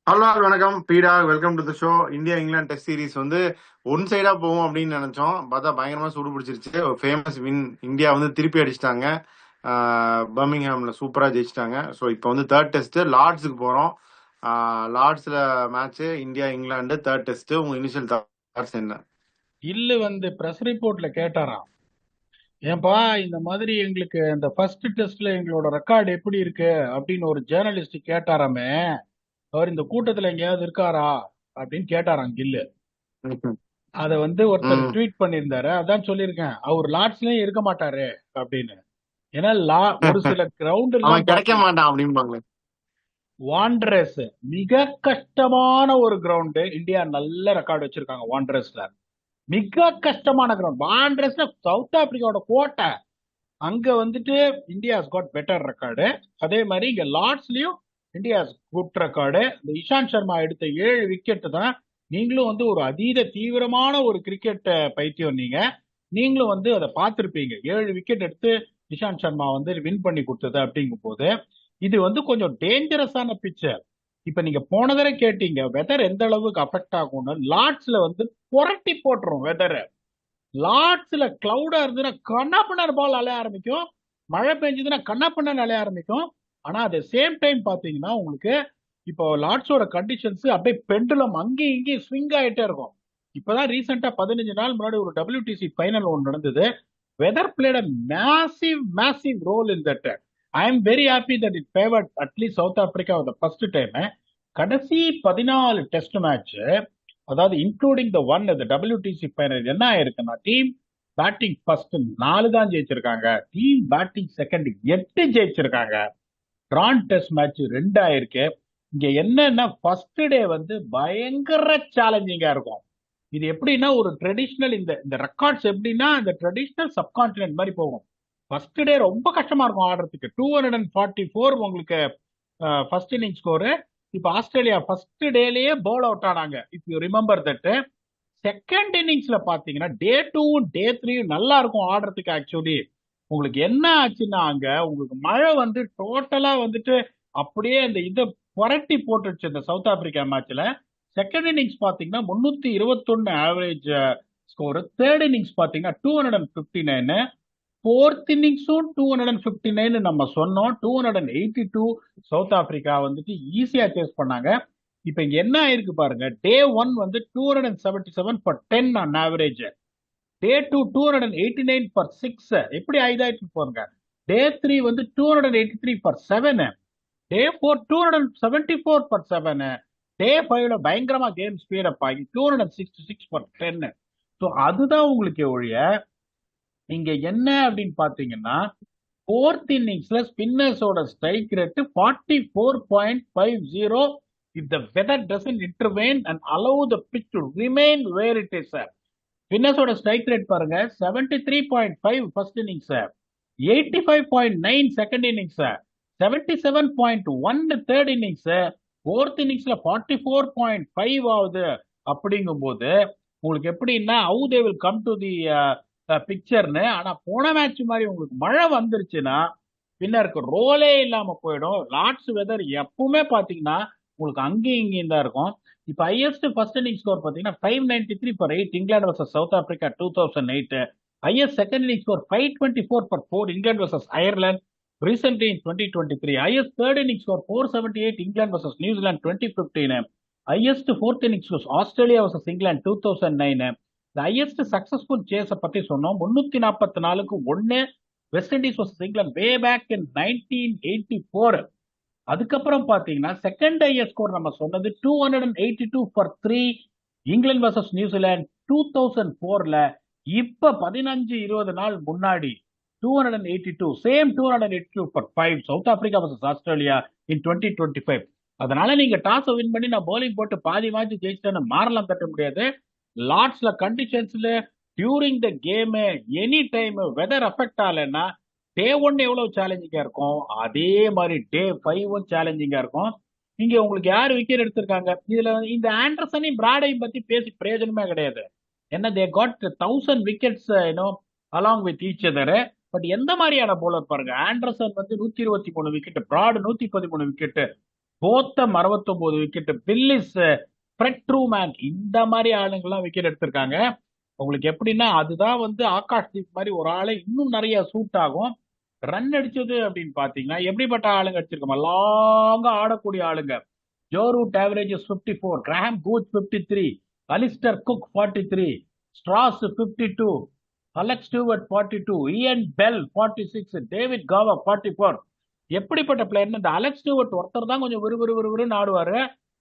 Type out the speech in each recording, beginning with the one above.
Hello வணக்கம் பீடா, welcome to the show. India England test series வந்து one சைடா போகும் அப்படின்னு நினைச்சோம். பார்த்தா பயங்கரமா சூடு பிடிச்சிருச்சு. ஒரு ஃபேமஸ் வின். இந்தியா வந்து திருப்பி அடிச்சிட்டாங்க. பர்மிங்ஹாம்ல சூப்பரா ஜெயிச்சிட்டாங்க. ஸோ இப்போ வந்து தேர்ட் டெஸ்ட் லார்ட்ஸுக்கு போறோம். லார்ட்ஸ்ல match India England third test. உங்க இனிஷியல் தாட்ஸ் என்ன? இல்லு வந்து பிரஸ் ரிப்போர்ட்ல கேட்டாராம். ஏன்பா இந்த மாதிரி எங்களுக்கு இந்த ஃபர்ஸ்ட் டெஸ்ட்ல எங்களோட ரெக்கார்டு எப்படி இருக்கு அப்படின்னு ஒரு ஜேர்னலிஸ்ட் கேட்டாராமே. அவர் இந்த கூட்டத்துல எங்கேயாவது இருக்காரா அப்படின்னு கேட்டாராம் கில்லு. ம்ஹும். அதை வந்து ஒருத்தர் ம். ட்வீட் பண்ணியிருந்தாரு. அதான் சொல்லியிருக்கேன், அவர் லார்ட்ஸ்லயும் இருக்க மாட்டாரு அப்படின்னு. ஏன்னா ஒரு சில கிரவுண்ட் அவன் எல்லாம் கிடைக்க பாத்தீங்க, மாட்டான் அப்படிம்பாங்களே. வாண்டரஸ் மிக கஷ்டமான ஒரு கிரவுண்டு. இந்தியா நல்ல ரெக்கார்டு வச்சிருக்காங்க வாண்டரஸ்ல. மிக கஷ்டமான கிரவுண்ட் வாண்டரஸ்ல, சவுத் ஆப்பிரிக்காவோட கோட்டை. அங்க வந்துட்டு இந்தியாஸ் காட் பெட்டர் ரெக்கார்டு. அதே மாதிரி இங்க லார்ட்ஸ்லயும் இந்தியாஸ் குட் ரெக்கார்டு. இந்த இஷாந்த் சர்மா எடுத்த 7 விக்கெட் தான். நீங்களும் வந்து ஒரு அதீத தீவிரமான ஒரு கிரிக்கெட் பைத்தியம் நீங்க. நீங்களும் வந்து அதை பார்த்திருப்பீங்க. 7 விக்கெட் எடுத்து இஷாந்த் சர்மா வந்து வின் பண்ணி கொடுத்தது அப்படிங்கும் போது இது வந்து கொஞ்சம் டேஞ்சரஸான பிக்சர். இப்ப நீங்க போன தடவை கேட்டீங்க வெதர் எந்த அளவுக்கு அஃபெக்ட் ஆகும்னு. லார்ட்ஸ்ல வந்து புரட்டி போட்டுரும் வெதர். லார்ட்ஸ்ல கிளவுடா இருந்ததுன்னா கண்ணாப்பின்னர் பால் அலைய ஆரம்பிக்கும். மழை பெஞ்சதுன்னா கண்ணாப்பின்னர் அலைய ஆரம்பிக்கும். ஆனா அட் சேம் டைம் பாத்தீங்கன்னா உங்களுக்கு இப்போ லார்ட்ஸோட கண்டிஷன்ஸ் அப்படியே பெண்டுலம் அங்கேயும் இங்கேயும் ஸ்விங் ஆயிட்டே இருக்கும். இப்பதான் ரீசெண்டா 15 நாள் முன்னாடி ஒரு WTC ஃபைனல் ஒன்று நடந்தது. Weather played a massive massive role in that. I am very happy that it favoured at least South Africa first time. கடைசி 14 டெஸ்ட் மேட்ச், அதாவது இன்க்ளூடிங் த ஒன் இந்த WTC ஃபைனல், என்ன ஆயிருக்குன்னா டீம் பேட்டிங் ஃபர்ஸ்ட் 4 தான் ஜெயிச்சிருக்காங்க. Team batting second 8 ஜெயிச்சிருக்காங்க. டிரான் test match 2 ஆயிருக்கு. இங்க என்னன்னா ஃபர்ஸ்ட் டே வந்து பயங்கர சேலஞ்சிங்கா இருக்கும். இது எப்படின்னா ஒரு ட்ரெடிஷ்னல், இந்த இந்த ரெக்கார்ட்ஸ் எப்படின்னா இந்த ட்ரெடிஷ்னல் சப்கான்டினென்ட் மாதிரி போகும். ஃபர்ஸ்ட் டே ரொம்ப கஷ்டமா இருக்கும் ஆடுறதுக்கு. 244 உங்களுக்கு ஃபர்ஸ்ட் இன்னிங் ஸ்கோரு. இப்ப ஆஸ்திரேலியா ஃபர்ஸ்ட் டேலயே பவுல் அவுட் ஆனாங்க. If you remember that. Second இன்னிங்ஸ்ல பாத்தீங்கன்னா டே 2 டே 3 நல்லா இருக்கும் ஆடுறதுக்கு. ஆக்சுவலி உங்களுக்கு என்ன ஆச்சுன்னா அங்க உங்களுக்கு மழை வந்து டோட்டலா வந்துட்டு அப்படியே அந்த இதை புரட்டி போட்டுருச்சு இந்த சவுத் ஆப்பிரிக்கா மேட்ச்ல. செகண்ட் இன்னிங்ஸ் பாத்தீங்கன்னா 321 ஆவரேஜ் ஸ்கோர். தேர்ட் இன்னிங்ஸ் பாத்தீங்கன்னா 259. ஃபோர்த் இன்னிங்ஸும் 259 நம்ம சொன்னோம். 282 சவுத் ஆப்பிரிக்கா வந்துட்டு ஈஸியா சேஸ் பண்ணாங்க. இப்ப இங்க என்ன ஆயிருக்கு பாருங்க. டே 1 வந்து 277 for 10 on average. Day 2 289 for 6. எப்படி ஆயிதாயிட்டு போங்க. டே 3 வந்து 283 ஃபார் 7. Day 4 274 for 7. டே 5ல பயங்கரமா கேம் ஸ்பீட் அப் ஆகி 266 ஃபார் 10. ஸோ அதுதான் உங்களுக்கு ஒழிய இங்க என்ன அப்படின்னு பாத்தீங்கன்னா ஃபோர்த் இன்னிங்ஸ்ல ஸ்பின்னர்ஸோட strike rate 44.50. If the weather doesn't intervene and allow the pitch to remain where it is. ஸ்பின்னர்ஸோட ஸ்ட்ரைக் ரேட் பாருங்க 73.5 first innings, 85.9 second innings, 77.1 third innings, fourth இன்னிங்ஸ்ல 44.5 ஆகுது. அப்படிங்கும் போது உங்களுக்கு எப்படின்னா how they will come to the பிக்சர்னு. ஆனா போன மேட்ச் மாதிரி உங்களுக்கு மழை வந்துருச்சுன்னா பின்னருக்கு ரோலே இல்லாம போயிடும். லார்ட்ஸ் வெதர் எப்பவுமே பாத்தீங்கன்னா உங்களுக்கு அங்கேயும் இங்கேயும் தான் இருக்கும். இப்ப ஹையஸ்ட் ஃபர்ஸ்ட் இன்னிங் ஸ்கோர் பாத்தீங்கன்னா 593 for 8 England versus south Africa 2008. Highest second inning score 524 for 4 England versus Ireland recently in 2023. Highest third innings score 478 England versus New Zealand 2015. Highest fourth innings was Australia versus England 2009. The highest successful chase பத்தி சொன்னோம். 344க்கு 1 West Indies versus England way back in 1984. அதுக்கப்புறம் பாத்தீங்கன்னா second highest score நம்ம சொன்னது 282 for 3 England versus New Zealand 2004ல. இப்ப 15-20 நாள் முன்னாடி 282, same 282 for 5 South Africa versus Australia in 2025. அதனால நீங்க டாஸ் வின் பண்ணி நான் பவுலிங் போட்டு பாதி மேட்ச் ஜெயிச்சிட்டேன்னு மாறலாம் தட்ட முடியாது. லார்ட்ஸ்ல கண்டிஷன்ஸ்ல during the game any time weather affect ஆகலைன்னா டே 1 எவ்வளவு சேலஞ்சிங்கா இருக்கும், அதே மாதிரி டே 5 சேலஞ்சிங்கா இருக்கும். இங்க உங்களுக்கு யார் விக்கெட் எடுத்திருக்காங்க இதுல இந்த ஆண்டர்சனையும் பிராடையும் பத்தி பேசி பிரயோஜனமே கிடையாது. என்ன they got 1000 wickets along with each other. But எந்த மாதிரியான போலர் பாருங்க. ஆண்டர்சன் வந்து 123 wicket, Broad 113 wicket, Botham 69 wicket, Willis, Fred Trueman, இந்த மாதிரி ஆளுங்கெல்லாம் விக்கெட் எடுத்திருக்காங்க. உங்களுக்கு எப்படின்னா அதுதான் வந்து ஆகாஷ் தீப் மாதிரி ஒரு ஆளு இன்னும் நிறைய சூட் ஆகும். ரன் அடிச்சது அப்படின்னு பாத்தீங்கன்னா எப்படிப்பட்ட ஆளுங்க அடிச்சிருக்கோம், லாங்கா ஆடக்கூடிய ஆளுங்க. Joe Root averages 54, Graham Gooch 53, Alastair Cook 43, Strauss 52, Alex Stewart 42, Ian Bell 46, David Gower 44. எப்படிப்பட்ட பிளேயர்னு இந்த அலெக்ஸ் ஸ்டூவர்ட் ஒருத்தர் தான் கொஞ்சம் விறுவிறுன்னு ஆடுவாரு.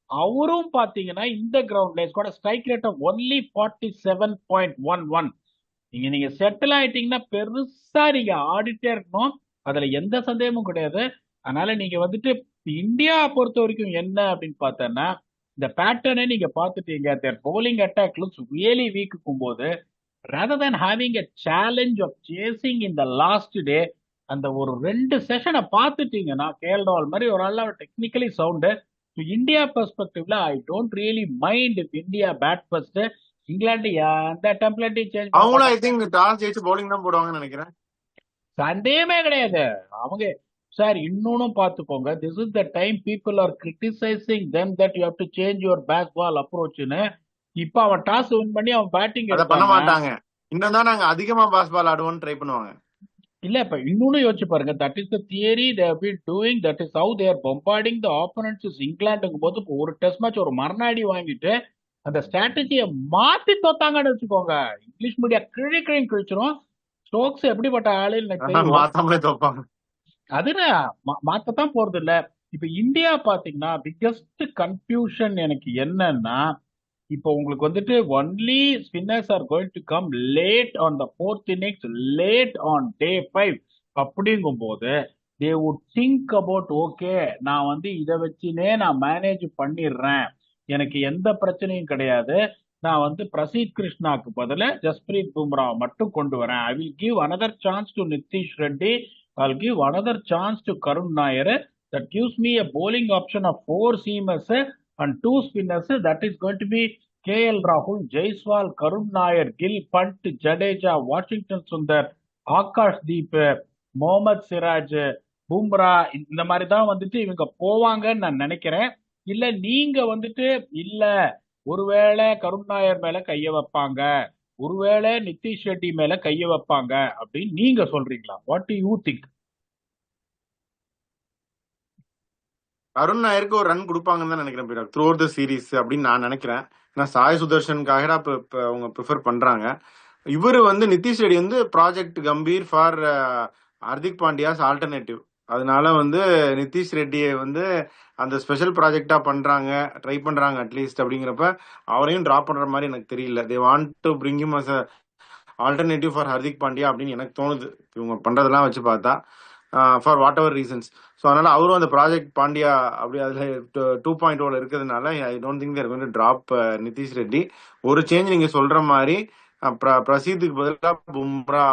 அவரும் பாத்தீங்கன்னா இந்த கிரவுண்ட்ல கூட ஸ்ட்ரைக் ரேட் ஆஃப் ஒன்லி 47.11. நீங்க செட்டில் ஆயிட்டீங்கன்னா பெருசா நீங்க ஆடிட்டே இருக்கணும், அதுல எந்த சந்தேகமும் கிடையாது. அதனால நீங்க வந்துட்டு இந்தியா பொறுத்த வரைக்கும் என்ன அப்படின்னு பார்த்தோன்னா, இந்த பேட்டர்னை நீங்க பார்த்துட்டீங்க, their bowling attack looks really weak இருக்கும்போது, rather than having a challenge of chasing in the last day, அந்த ஒரு 2 செஷனை பார்த்துட்டீங்கன்னா கேஎல் ராகுல் மாதிரி ஒரு ஆள் டெக்னிக்கலி சவுண்டு. இந்தியா பெர்ஸ்பெக்டிவ்ல I don't really mind if India bat first. England அந்த டெம்ப்ளேட்டையும் சேஞ்ச் பண்ண அவங்களும் ஐ மாட்டாங்க, திங்க் டாஸ் ஜெயிச்சு பவுலிங் தான் போடுவாங்கன்னு நினைக்கிறேன். சந்தேகமே கிடையாது. அவங்க சார் இன்னொன்னும் பார்த்துக்கோங்க, this is the time people are criticising them that you have to change your Bazball அப்ரோச்னு. இப்ப அவன் டாஸ் வின் பண்ணி அவன் பேட்டிங் அதை பண்ண எடுத்தாங்க. மாட்டாங்க, இன்னும் தான் நாங்க அதிகமா பாஸ் பால் ஆடுவோம்னு ட்ரை பண்ணுவாங்க. இல்ல இப்ப இன்னொன்னு யோசிச்சு பாருங்க, that is the theory they have been doing, that is how they are bombarding the opponents. இங்கிலாந்துங்கும் போது இப்போ ஒரு டெஸ்ட் மேட்ச் ஒரு மறுநாடி வாங்கிட்டு அந்த ஸ்ட்ராட்டஜியை மாத்தி தோத்தாங்கன்னு வச்சுக்கோங்க, இங்கிலீஷ் மீடியா கிழிச்சிரும். ஸ்டோக்ஸ் எப்படிப்பட்ட ஆளு எனக்கு தெரியும், மாத்தாமலே தோப்பாங்க. அதுல மாத்தத்தான் போறது இல்ல. இப்ப இந்தியா பாத்தீங்கன்னா பிக்கஸ்ட் கன்ஃபியூஷன் எனக்கு என்னன்னா, இப்போ உங்களுக்கு வந்துட்டு only spinners are going to come late on the fourth innings, late on day 5. அப்படிங்கும் போது they would think about, okay நான் வந்து இதை வச்சுனே நான் மேனேஜ் பண்ணிடுறேன், எனக்கு எந்த பிரச்சனையும் கிடையாது, நான் வந்து பிரசீத் கிருஷ்ணாக்கு பதிலா ஜஸ்பிரீத் பும்ரா மட்டும் கொண்டு வரேன், I will give another chance to Nitish Reddy, I'll give another chance to Karun Nair. That gives me a bowling option of 4 seamers and 2 spinners. That is going to be KL Rahul, Jaiswal, Karun Nair, Gill, Pant, Jadeja, Washington Sundar, Akash Deep, Mohammad Siraj, Bumrah. இந்த மாதிரி தான் வந்துட்டு இவங்க போவாங்கன்னு நான் நினைக்கிறேன். இல்ல நீங்க வந்துட்டு இல்ல ஒருவேளை கருண் நாயர் மேல கைய வைப்பாங்க, ஒருவேளை நிதிஷ் ரெட்டி மேல கைய வைப்பாங்க அப்படின்னு நீங்க சொல்றீங்களா? What do you think? Arun நாயருக்கு ஒரு ரன் கொடுப்பாங்கன்னு தான் நினைக்கிறேன் த்ரூ அவுட் த சீரீஸ் அப்படின்னு நான் நினைக்கிறேன். ஏன்னா சாய் சுதர்ஷனுக்காக தான் இப்போ அவங்க ப்ரிஃபர் பண்றாங்க. இவர் வந்து நிதிஷ் ரெட்டி வந்து project Gambhir for Hardik Pandyas alternative. அதனால வந்து நிதிஷ் ரெட்டியை வந்து அந்த ஸ்பெஷல் ப்ராஜெக்டா பண்றாங்க, ட்ரை பண்றாங்க அட்லீஸ்ட். அப்படிங்கிறப்ப அவரையும் டிராப் பண்ற மாதிரி எனக்கு தெரியல. They want to bring him as alternative for Hardik Pandya அப்படின்னு எனக்கு தோணுது இவங்க பண்றதெல்லாம் வச்சு பார்த்தா, for whatever reasons. So அதனால அவரும் அந்த ப்ராஜெக்ட் பாண்டியா அப்படி அதுல 2.0 இருக்கிறதுனால I don't think they're going to drop Nitish Reddy. ஒரு சேஞ்ச் நீங்க சொல்ற மாதிரி பிரசீத்துக்கு பதிலாக பும்ரா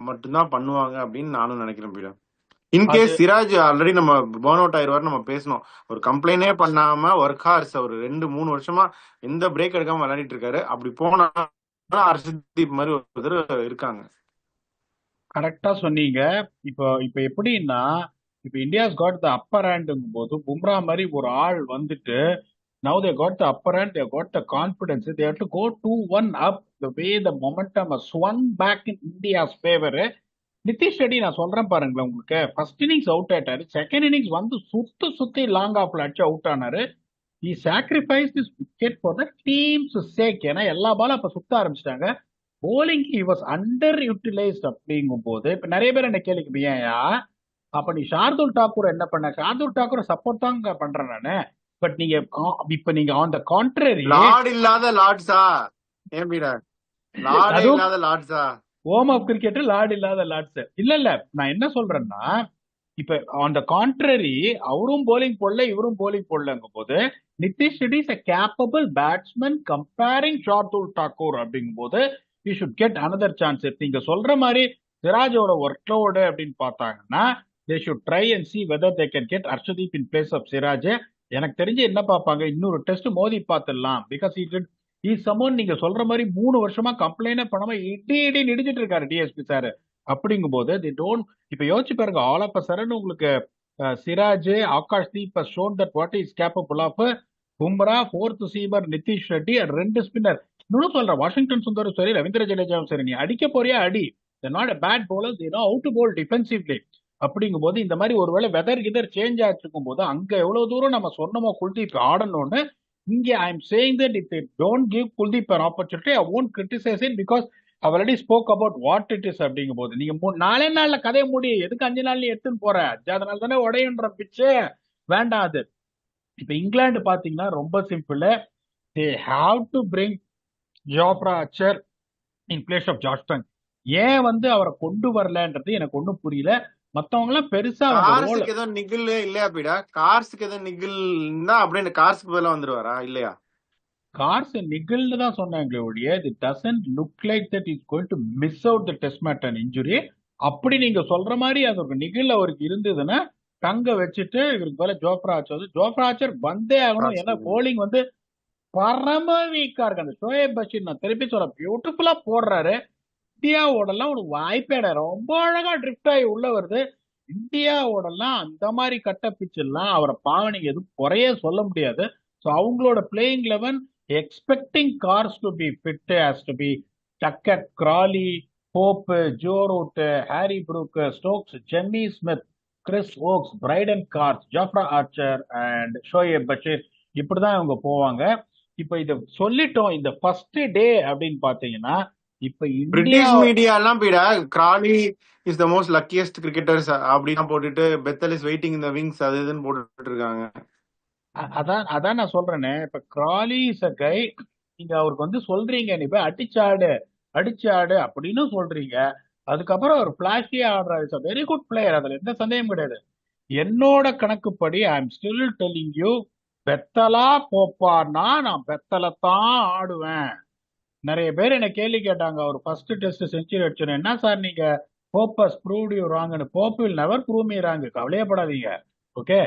மட்டும்தான் பண்ணுவாங்க அப்படின்னு நானும் நினைக்கிறேன் பீடா. இன்கேஸ் சிராஜ் ஆல்ரெடி நம்ம பர்ன் அவுட் ஆயிடுவார் நம்ம பேசணும், ஒரு கம்ப்ளைண்டே பண்ணாம ஒர்க் ஹார்ஸ் ஒரு 2-3 வருஷமா எந்த பிரேக் எடுக்காம விளையாடிட்டு இருக்காரு. அப்படி போனா ஹர்ஷதீப் மாதிரி ஒருத்தர் இருக்காங்க. கரெக்டா சொன்னீங்க. இப்போ இப்போ எப்படின்னா, இப்போ இந்தியாஸ் காட் த அப்பர் ஹேண்டுங்கும் போது பும்ரா மாதிரி ஒரு ஆள் வந்துட்டு now they got the upper hand, they got the confidence, they have to go 2-1 up. The way the momentum has swung back in India's favor. Nitish Reddy நான் சொல்றேன் பாருங்களேன், உங்களுக்கு ஃபர்ஸ்ட் இன்னிங்ஸ் அவுட் ஆயிட்டாரு, செகண்ட் இன்னிங்ஸ் வந்து சுத்தி லாங் ஆஃப்ல அடிச்சு out ஆனாரு. he sacrificed his wicket for the team's sake. ஏன்னா எல்லா பாலும் அப்ப சுத்த ஆரம்பிச்சிட்டாங்க. bowling he was underutilized. அப்படிங்கும் போது இப்ப நிறைய பேர் என்ன கேள்விக்கு ஏன்யா அப்ப நீ ஷார்துல் தாக்கூர் என்ன பண்ண? ஷார்துல் தாக்கூர் சப்போர்ட் தாங்க பண்றேன் நானு. பட் நீங்க இப்ப நீங்க ஆன் த கான்ட்ரரி, லார்ட் இல்லாத லார்ட்ஸா ஏன் பீடா, லார்டே இல்லாத லார்ட்ஸா, ஹோம் ஆஃப் கிரிக்கெட் லார்ட் இல்லாத லார்ட்ஸ் இல்ல. நான் என்ன சொல்றேன்னா, இப்ப ஆன் த கான்ட்ரரி அவரும் போலிங் போடல இவரும் போலிங் போடலங்கும் போது Nitish Reddy is a capable batsman comparing Shardul Thakur. அப்படிங்கும் போது we should get another chance. நீங்க சொல்ற மாதிரி சிராஜோட ஒர்க் லோடு அப்படின்னு பார்த்தாங்கன்னா they should try and see whether they can get Arshdeep in place of Siraj. எனக்கு தெரிஞ்சு என்ன பார்ப்பாங்க, இன்னொரு டெஸ்ட் மோதி பார்த்துடலாம். பிகாஸ் சமோன் நீங்க சொல்ற மாதிரி 3 வருஷமா கம்ப்ளைண்ட் பண்ணாம இடி இடிச்சிட்டு இருக்காரு டிஎஸ்பி சார். அப்படிங்கும் போது இப்ப யோசிச்சு பாருங்க, ஆல் ஆஃப் அ சடன் உங்களுக்கு Siraj, Akashdeep has shown that what he is capable of. Bumrah, fourth seamer, Nitish Reddy, ரெண்டு ஸ்பின்னர். இன்னொன்னு சொல்றேன், வாஷிங்டன் சுந்தரும் சரி ரவீந்திர ஜடேஜாவும் சரி, நீ அடிக்க போறியா அடி. Not a bad bowlers, they know how to bowl defensively. அப்படிங்கும் போது இந்த மாதிரி ஒருவேளை வெதர் கிதர் சேஞ்ச் ஆச்சுக்கும் போது அங்க எவ்வளவு தூரம் நம்ம சொன்னமோ குல்தீப் ஆடணும்னு, இங்க I am saying that if they don't give Kuldeep an opportunity, I won't criticize it because I already spoke about what it is. அப்படிங்கும் போது நீங்க நாலே நாள்ல கதையை முடி, எதுக்கு 5 நாள்ல எடுத்துன்னு போற, 5வது நாள் தானே உடையுன்ற பிச்சு வேண்டாம் அது. இப்ப இங்கிலாந்து பாத்தீங்கன்னா ரொம்ப simple, they have to bring Jofra Archer in place of ஜார்ஜ்டன். ஏன் வந்து அவரை கொண்டு வரலன்றது எனக்கு ஒண்ணும் புரியல. மத்தவங்க எல்லாம் பெருசா அவங்க ரோல் கார்ஸுக்கு ஏதோ நிகில் இல்லையா பீடா? கார்ஸுக்கு ஏதோ நிகில் இருந்தா அப்படியே கார்ஸுக்கு பதிலா வந்துருவாரா இல்லையா? கார்ஸ் நிகில்னு தான் சொன்னாங்களே ஒழிய it doesn't look like that is going to miss out the test match and injury. அப்படி நீங்க சொல்ற மாதிரி அது ஒரு நிகில் அவருக்கு இருந்ததுன்னா தங்க வச்சுட்டு இவருக்கு போல ஜோப்ரா ஆர்ச்சர் வந்தே ஆகணும். ஏன்னா போலிங் வந்து பரம வீக்கா இருக்கு. அந்த ஷோயப் பஷீர் நான் திருப்பி சொல்ல பியூட்டிஃபுல்லா போடுறாரு. இந்தியாவோடலாம் ஒரு வாய்ப்பே கிடையாது. ரொம்ப அழகா ட்ரிஃப்ட் ஆகி உள்ள வருது. இந்தியாவோடலாம் அந்த மாதிரி கட்ட பிச் எல்லாம் அவரை பாவனிங்க எதுவும் குறைய சொல்ல முடியாது. ஸோ அவங்களோட playing eleven expecting Carse to be fit has to be Duckett, Crawley, Pope, Joe Root, Harry Brook, Stokes, Jamie Smith, Chris Woakes, Brydon Carse, Jofra Archer and Shoaib Bashir, இப்படிதான் இவங்க போவாங்க. இப்ப இத சொல்லிட்டோம். இந்த ஃபர்ஸ்ட் டே அப்படின்னு பாத்தீங்கன்னா இப்ப இந்தியா பிரிட்டிஷ் மீடியா எல்லாம் பீடா Crawley is the most luckiest cricketers அப்படின்னா போட்டுட்டு பெத்தல் இஸ் வெயிட்டிங் இந்த விங்ஸ் அது இதுன்னு போட்டுட்டு இருக்காங்க. அதான் நான் சொல்றேனே, இப்ப கிராலி இஸ் அ கை, நீங்க அவருக்கு வந்து சொல்றீங்க நீ போய் அடிச்சாடு அப்படின்னு சொல்றீங்க. அதுக்கப்புறம் ஒரு பிளாஷியா ஆடுறாரு. இட்ஸ் வெரி குட் பிளேயர், அதுல எந்த சந்தேகம் கிடையாது. என்னோட கணக்குப்படி I'm still telling you, Bethell போப்பார்னா நான் பெத்தலத்தான் ஆடுவேன். நிறைய பேர் என்ன கேள்வி கேட்டாங்க, அவர் ஃபர்ஸ்ட் டெஸ்ட் செஞ்சுரி அடிச்சோன்னு, என்ன சார் நீங்க போப்பஸ் ப்ரூவ் யூ ராங்னு. Pope will never prove me wrong, கவலையப்படாதீங்க. ஓகே,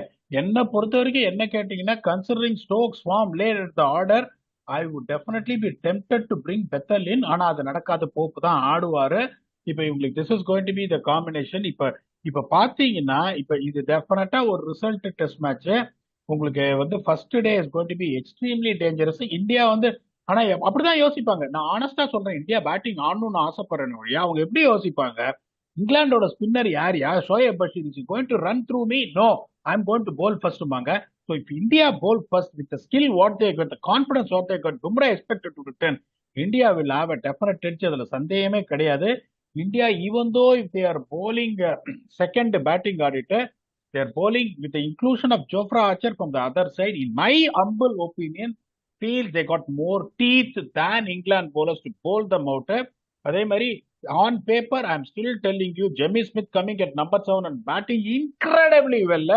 என்ன பொறுத்த வரைக்கும் என்ன கேட்டீங்கன்னா, considering Stokes form late at the order, I would definitely be tempted to bring Bethell in. ஆனா அது நடக்காத, போப்பு தான் ஆடுவாரு. இப்ப இவங்களுக்கு this is going to be the combination. இப்ப பாத்தீங்கன்னா இப்ப இது டெஃபினட்டா ஒரு ரிசல்ட் டெஸ்ட் மேட்ச். உங்களுக்கு வந்து first day is going to B extremely dangerous. India வந்து ஆனா அப்படிதான் யோசிப்பாங்க. நான் ஆனஸ்டா சொல்றேன், இந்தியா பேட்டிங் ஆடணும்னு ஆசைப்படுறேன் ஒழிய அவங்க எப்படி யோசிப்பாங்க, இங்கிலாந்தோட ஸ்பின்னர் யார் Shoaib Bashir is going to run through me, no I'm going to bowl ஃபர்ஸ்ட்பாங்க. So if India bowl first with skill what they got, confidence what they got, Bumrah expected to return, India will have a definite edge, அதுல சந்தேகமே கிடையாது. India even though if they are bowling second batting ஆடிட்டு, they are bowling with the inclusion of Jofra Archer from the other side. In my humble opinion, feel they got more teeth than England bowlers to bowl them out. அதே மாதிரி on paper, I am still telling you, Jimmy Smith coming at number 7 and batting incredibly well.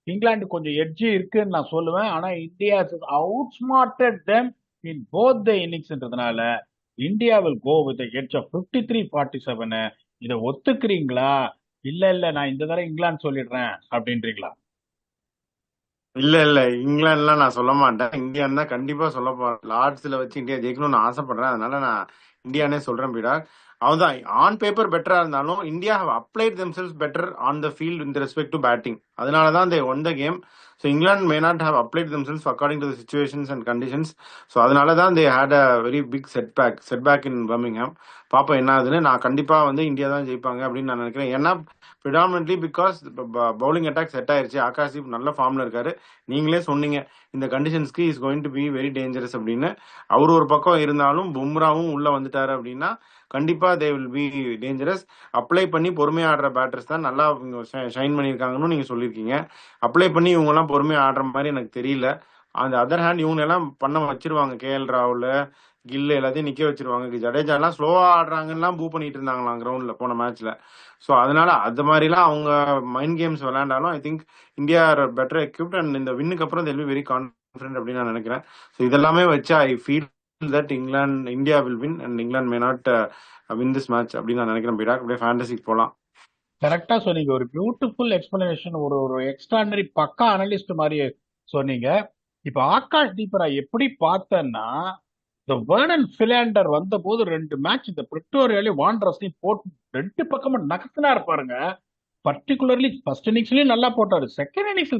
England கொஞ்சம் edge இருக்குன்னு நான் சொல்லுவேன். ஆனா India outsmarted them in both the இன்னிங்ஸ்ன்றதுனால India will go with the edge of 53-47. இதை ஒத்துக்கிறீங்களா? இல்ல நான் இந்த தடவை இங்கிலாந்து சொல்லிடுறேன் அப்படின்றீங்களா? இல்ல இங்கிலாந்துலாம் நான் சொல்ல மாட்டேன். இந்தியான்னு தான் கண்டிப்பா சொல்ல போறேன். லார்ட்ஸ்ல வச்சு இந்தியா ஜெயிக்கணும்னு ஆசைப்படுறேன். அதனால நான் இந்தியானே சொல்றேன் பீடா. அவன்தான் ஆன் பேப்பர் பெட்டரா இருந்தாலும் India have applied themselves better on the field with respect to batting. அதனாலதான் they won the game. So England may not have applied themselves according to the situations and conditions. So அதனாலதான் they had a very big setback in Birmingham. பாப்பா என்ன ஆகுதுன்னு. நான் கண்டிப்பா வந்து India தான் ஜெயிப்பாங்க அப்படின்னு நான் நினைக்கிறேன். ஏன்னா predominantly because bowling attack set ஆயிருச்சு. ஆகாஷ்தீப் நல்ல ஃபார்ம்ல இருக்காரு. நீங்களே சொன்னீங்க இந்த கண்டிஷன்ஸ்க்கு is going to be very dangerous அப்படின்னு. அவர் ஒரு பக்கம் இருந்தாலும் பும்ராவும் உள்ள வந்துட்டாரு அப்படின்னா கண்டிப்பா they will be dangerous. Apply பண்ணி பொறுமையா ஆடுற பேட்டர்ஸ் தான் நல்லா ஷைன் பண்ணியிருக்காங்கன்னு நீங்க சொல்லியிருக்கீங்க. அப்ளை பண்ணி இவங்க எல்லாம் பொறுமையா ஆடுற மாதிரி எனக்கு தெரியல. அந்த அதர் ஹேண்ட் இவங்க எல்லாம் பண்ண வச்சிருவாங்க. KL ராகுல், கில் எல்லாத்தையும் நிக்க வச்சிருவாங்க. ஜடேஜா எல்லாம் ஸ்லோவா ஆடுறாங்கன்னா பூ பண்ணிட்டு இருந்தாங்களாம் கிரவுண்ட்ல போன மேட்ச்ல. ஸோ அதனால அது மாதிரிலாம் அவங்க மைண்ட் கேம்ஸ் விளையாண்டாலும் I think India are better equipped and இந்த வின்னுக்கு அப்புறம் தெல் பி வெரி கான்ஃபிடென்ட் அப்படின்னு நான் நினைக்கிறேன். ஸோ இதெல்லாமே வச்சு I feel that India will win and England may not win this match அப்படின்னு நான் நினைக்கிறேன். பீடா அப்படியே ஃபேண்டசிக்கு போகலாம். கரெக்டா சொன்னீங்க. ஒரு பியூட்டிஃபுல் எக்ஸ்பிளனேஷன், ஒரு எக்ஸ்ட்ராடனரி பக்கா அனலிஸ்ட் மாதிரி சொன்னீங்க. இப்ப ஆகாஷ் தீபரா எப்படி பார்த்தேன்னா, இந்த வேர்டன் பிலாண்டர் வந்த போது 2 மேட்ச் இந்த பிரிட்டோரியாலே வாண்டரஸ்லையும் போட்டு 2 பக்கமும் நகர்த்தினா இருப்பாருங்க. பர்டிகுலர்லி ஃபர்ஸ்ட் இன்னிங்ஸ்லயும் நல்லா போட்டாரு. செகண்ட் இன்னிங்ஸ்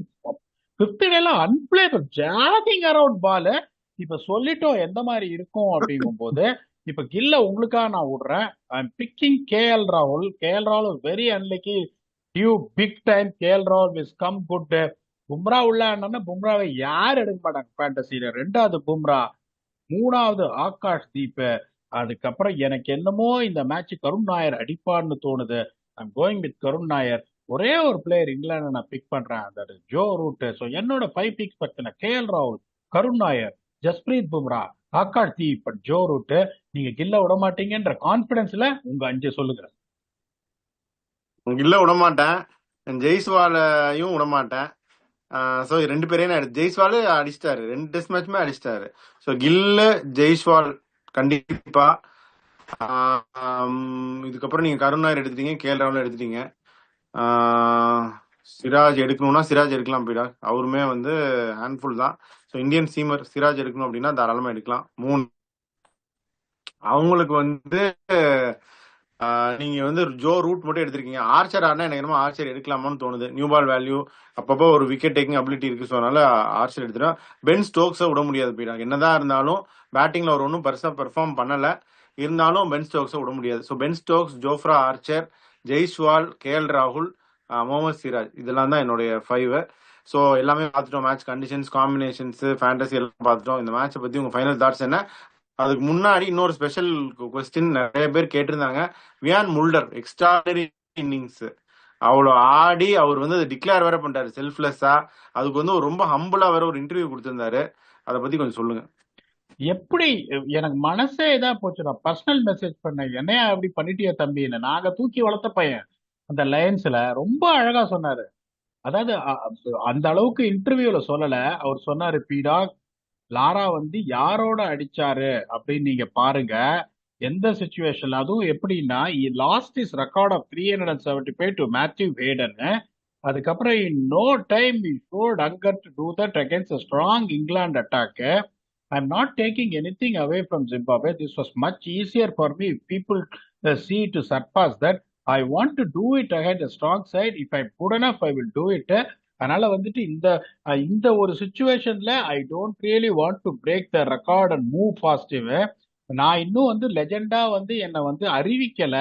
ஃபிஃப்த் டேலாம் அன்பிளேபிள், ஜாகிங் அரவுண்ட் பால். இப்ப சொல்லிட்டோம் எந்த மாதிரி இருக்கும் அப்படிங்கும் போது, இப்ப கில்ல உங்களுக்காக நான் விடுறேன். ஐ எம் பிக்கிங் கேஎல் ராகுல். கேஎல் ராகுல் very unlucky, due big time. KL ராகுல் இஸ் கம் குட். பும்ரா உள்ள பும்ராவை யார் எடுக்க மாட்டாங்க ஃபேண்டசியில. ரெண்டாவது பும்ரா, மூணாவது ஆகாஷ் தீப். அதுக்கப்புறம் எனக்கு என்னமோ இந்த மேட்ச் கருண் நாயர் அடிப்பான்னு தோணுது. ஐம் கோயிங் வித் கருண் நாயர். ஒரே ஒரு பிளேயர் இங்கிலாந்து நான் பிக் பண்றேன், அது ஜோ ரூட். ஸோ என்னோட 5 பிக்ஸ் பார்த்தீங்கன்னா கேஎல் ராகுல், கருண் நாயர், ஜஸ்பிரீத் பும்ரா, ஆகாஷ் தீப், ஜோ ரூட். நீங்க கில்ல விட மாட்டீங்கன்ற கான்பிடன்ஸ்ல உங்க 5 சொல்லுங்க. கில்ல விட மாட்டேன், ஜெய்ஸ்வாலையும் விட மாட்டேன். ஸோ 2 பேரையும் நான் ஜெய்ஸ்வால் அடிச்சிட்டாரு, 2 டெஸ்ட் மேட்ச்மே அடிச்சிட்டாரு. ஸோ கில்லு ஜெய்ஸ்வால் கண்டிப்பா. இதுக்கப்புறம் நீங்க கருண் நாயர் எடுத்துட்டீங்க, கேஎல் ராகுல் எடுத்துட்டீங்க. சிராஜ் எடுக்கணும்னா சிராஜ் எடுக்கலாம் போயிடா, அவருமே வந்து ஹேண்ட்ஃபுல் தான். ஸோ இந்தியன் சீமர் சிராஜ் எடுக்கணும் அப்படின்னா தாராளமா எடுக்கலாம். 3 அவங்களுக்கு வந்து நீங்க வந்து ஜோ ரூட் மட்டும் எடுத்திருக்கீங்க. ஆர்ச்சர் ஆனா எனக்கு என்னமோ ஆர்ச்சர் எடுக்கலாமான்னு தோணுது. நியூ பால் வேல்யூ, அப்பப்போ ஒரு விக்கெட் டேக்கிங் அபிலிட்டி இருக்கு. ஸோ அதனால ஆர்ச்சர் எடுத்துட்டோம். பென் ஸ்டோக்ஸை விட முடியாது போயிடா, என்னதான் இருந்தாலும் பேட்டிங்ல அவர் ஒன்றும் பெருசா பெர்ஃபார்ம் பண்ணல, இருந்தாலும் பென் ஸ்டோக்ஸை விட முடியாது. So Ben Stokes, Jofra Archer, Jaiswal, KL ராகுல், முகமது சிராஜ், இதெல்லாம் தான் என்னுடைய 5. ஸோ எல்லாமே பார்த்துட்டோம். மேட்ச் கண்டிஷன்ஸ், காம்பினேஷன்ஸ், ஃபேண்டசி எல்லாம் பார்த்துட்டோம். இந்த மேட்சை பத்தி உங்க ஃபைனல் தாட்ஸ் என்ன? அதுக்கு முன்னாடி இன்னொரு ஸ்பெஷல் கொஸ்டின் நிறைய பேர் கேட்டிருந்தாங்க. வியான் முல்டர் எக்ஸ்ட்ராடனரி இன்னிங்ஸ், அவ்வளோ ஆடி அவர் வந்து அதை டிக்ளேர் வேற பண்ணிட்டாரு செல்ஃப்லெஸ்ஸா. அதுக்கு வந்து ரொம்ப ஹம்பிளா வேற ஒரு இன்டர்வியூ கொடுத்திருந்தாரு. அதை பத்தி கொஞ்சம் சொல்லுங்க. எப்படி எனக்கு மனசே இதா போச்சு. நான் பர்சனல் மெசேஜ் பண்ணேன், என்னையா அப்படி பண்ணிட்டிய தம்பின்னு. நாங்க தூக்கி வளர்த்த பையன் அந்த லயன்ஸ்ல. ரொம்ப அழகா சொன்னாரு. அதாவது அந்த அளவுக்கு இன்டர்வியூல சொல்லல. அவர் சொன்னாரு, பீடா லாரா வந்து யாரோட அடிச்சாரு அப்படின்னு நீங்க பாருங்க, எந்த சுச்சுவேஷன்ல. அதுவும் எப்படின்னா, last is record of 375 to Matthew Hayden. அதுக்கப்புறம் in no time we should anger to do that against strong England attack. I'm not taking anything away from Zimbabwe. This was much easier for me if people see to surpass that. I want to do it ahead a strong side. If I'm good enough, I will do it. அதனால வந்துட்டு இந்த ஒரு சுச்சுவேஷன்ல ஐ don't really want to break the record and move positive. நான் இன்னும் வந்து லெஜெண்டா வந்து என்னை வந்து அறிவிக்கல.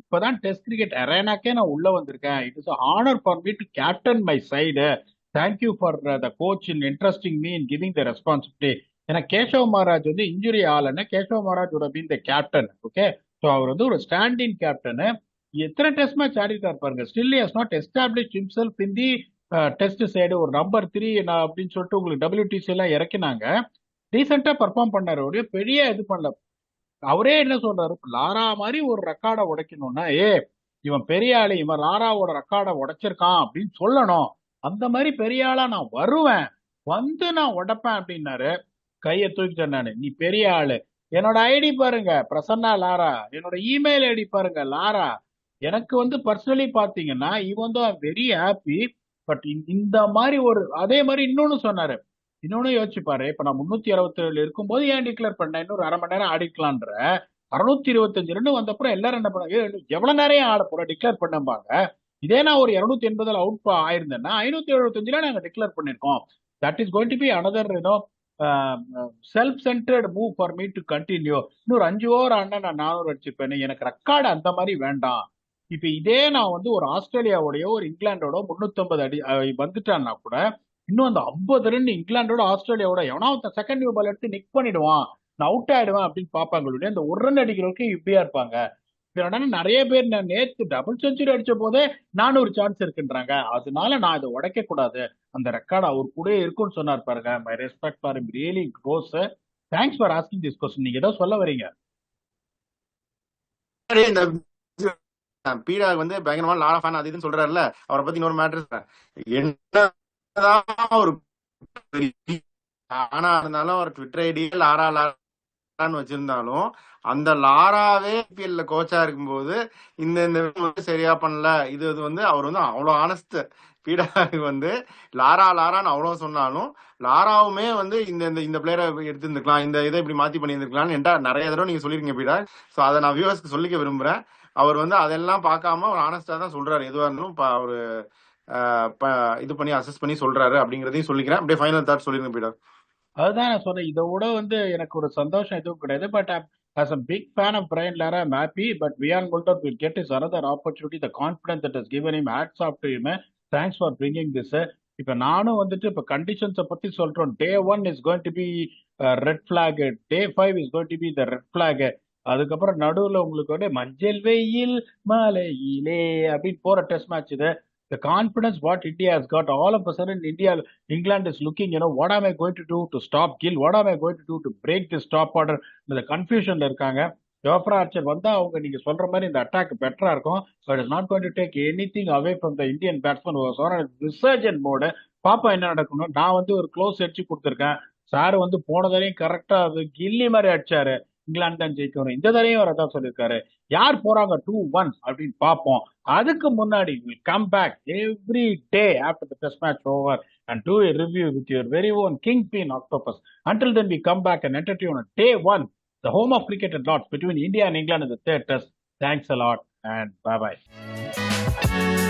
இப்பதான் டெஸ்ட் கிரிக்கெட் அரேனாக்கே நான் உள்ள வந்திருக்கேன். It is honour for me to captain my side. Thank you for the coach in interesting me in giving the responsibility. ஏன்னா கேசவ் மகாராஜ் வந்து இன்ஜுரி ஆகலன்னா Keshav Maharaj would have been the captain. Okay, so அவர் வந்து ஒரு ஸ்டாண்டின் கேப்டனு. எத்தனை டெஸ்ட் மேட்ச் ஆடிட்டார் பாருங்க. Still he has not establish himself in the test side. ஒரு நம்பர் 3 அப்படின்னு சொல்லிட்டு உங்களுக்கு WTC எல்லாம் இறக்கினாங்க. ரீசெண்டா பர்ஃபார்ம் பண்ணாரு, ஒரு பெரிய இது பண்ணல. அவரே என்ன சொல்றாரு, லாரா மாதிரி ஒரு ரெக்கார்டை உடைக்கணும்னா, இவன் பெரிய ஆளு, இவன் லாராவோட ரெக்கார்டை உடைச்சிருக்கான் அப்படின்னு சொல்லணும். அந்த மாதிரி பெரிய ஆளா நான் வருவேன், வந்து நான் உடைப்பேன் அப்படின்னாரு. கையை தூக்கிட்டேன் நானு. நீ பெரிய ஆளு, என்னோட ஐடி பாருங்க பிரசன்னா லாரா, என்னோட இமெயில் ஐடி பாருங்க லாரா. எனக்கு வந்து பர்சனலி பாத்தீங்கன்னா இவன் தான் வெரி ஹாப்பி. பட் இந்த மாதிரி ஒரு அதே மாதிரி இன்னொன்னு சொன்னாரு. இன்னொன்னு யோசிச்சு பாரு, இப்ப நான் 367 இருக்கும்போது ஏன் டிக்ளேர் பண்ணேன், இன்னொரு அரை மணி நேரம் ஆடிக்கலான்ற. 625 ரன் வந்தப்புறம் எல்லாரும் என்ன பண்ணாங்க, எவ்வளவு நேரம் ஆட போற டிக்ளேர் பண்ணம்பாங்க. இதே நான் ஒரு 280 அவுட் ஆயிருந்தேன்னா 575 நாங்க டிக்ளேர் பண்ணிருக்கோம். That is going to be another self centred move for me to continue. இன்னொரு 5 ஓவர் ஆனா நான் 400 அடிச்சிருப்பேன். எனக்கு ரெக்கார்டு அந்த மாதிரி வேண்டாம். இப்ப இதே நான் வந்து ஒரு ஆஸ்திரேலியாவோடய ஒரு இங்கிலாண்டோட 350 அடி வந்துட்டான்னா கூட, இன்னும் அந்த 50 ரன் இங்கிலாண்டோட ஆஸ்திரேலியாவோட எவனா செகண்ட் நியூ பால் எடுத்து நிக் பண்ணிடுவான், நான் அவுட் ஆயிடுவேன் அப்படின்னு பாப்பாங்க. இந்த ஒரு ரன் அடிக்கிறவருக்கு இப்படியா இருப்பாங்க. நிறைய பேர் நான் நேற்று டபுள் செஞ்சுரி அடிச்ச போதே 400 சான்ஸ் இருக்குன்றாங்க. அதனால நான் இதை உடைக்க கூடாது, அந்த ரெக்கார்டு அவர் கூட இருக்குன்னு சொன்னார் பாருங்க. My respect for him really close. Thanks for asking this question. நீங்க ஏதோ சொல்ல வரீங்க. பீடா வந்து பயங்கரமான லாரா ஃபேன் அது இதுன்னு சொல்றாருல்ல, அவரை பத்தி இன்னொரு மேட்டர். என்னதான் ஒரு ஆனா இருந்தாலும் அவர் ட்விட்டர் ஐடி லாரா லாரான்னு வச்சிருந்தாலும், அந்த லாராவே ஐபிஎல்ல கோச்சா இருக்கும்போது இந்த சரியா பண்ணல, இது வந்து அவர் வந்து அவ்வளவு ஆனஸ்ட். பீடாவுக்கு வந்து லாரா லாரான்னு அவ்வளவு சொன்னாலும், லாராவுமே வந்து இந்த பிளேயரை எடுத்திருந்துக்கலாம், இந்த இதை இப்படி மாத்தி பண்ணியிருந்துருக்கலாம்னு நிறைய தடவை நீங்க சொல்லிருக்கீங்க பீடா. ஸோ அதை நான் வியூவர்ஸ்க்கு சொல்லிக்க விரும்புறேன். அவர் வந்து அதெல்லாம் பார்க்காம அவர் ஆனஸ்டா தான் சொல்றாரு, எதுவா இருந்தாலும் அவரு இது பண்ணி அசஸ் பண்ணி சொல்றாரு அப்படிங்கறதையும் சொல்லிக்கிறேன். அப்படியே ஃபைனல் தாட் சொல்லிருங்க பீட்டர். அதுதான் நான் சொன்னேன். இதை விட வந்து எனக்கு ஒரு சந்தோஷம் எதுவும் கிடையாது. But as a big fan of Brian Lara, I'm happy. But Vian Mulder will get his another opportunity. The confidence that has given him, hats off to him. Thanks for bringing this. இப்ப நானும் வந்துட்டு இப்ப கண்டிஷன்ஸை பத்தி சொல்றோம். Day 1 is going to be red flag. Day 5 is going to be the red flag. அதுக்கப்புறம் நடுவுல உங்களுக்கு வந்து மஞ்சள் வெயில் மாலையிலே அப்படின்னு போற டெஸ்ட் மேட்ச் இது. The confidence what India has got, all of a sudden England is looking, what am I going to do to stop Gill? What am I going to do to break this top order? இந்த கன்ஃபியூஷன்ல இருக்காங்க. Jofra Archer வந்தா அவங்க நீங்க சொல்ற மாதிரி இந்த attack பெட்டரா இருக்கும். But is not going to take anything away from the Indian batsman resurgent mode. பாப்பா என்ன நடக்கணும். நான் வந்து ஒரு க்ளோஸ் அடிச்சு கொடுத்துருக்கேன். சார் வந்து போன தடையும் கரெக்டா அது கில்லி மாதிரி அடிச்சாரு. இங்கிலாந்து தான் ஜெயிக்கணும். இந்த தடையும் அவர் அதான் சொல்லியிருக்காரு. யார் போறாங்க 2-1 அப்படின்னு பார்ப்போம். அதுக்கு முன்னாடி will come back every day after the test match over and do a review with your very own Kingpin Octopus. Until then, we come back and entertain on Day 1, the home of cricket and lots between India and England in the third test. Thanks a lot and bye-bye.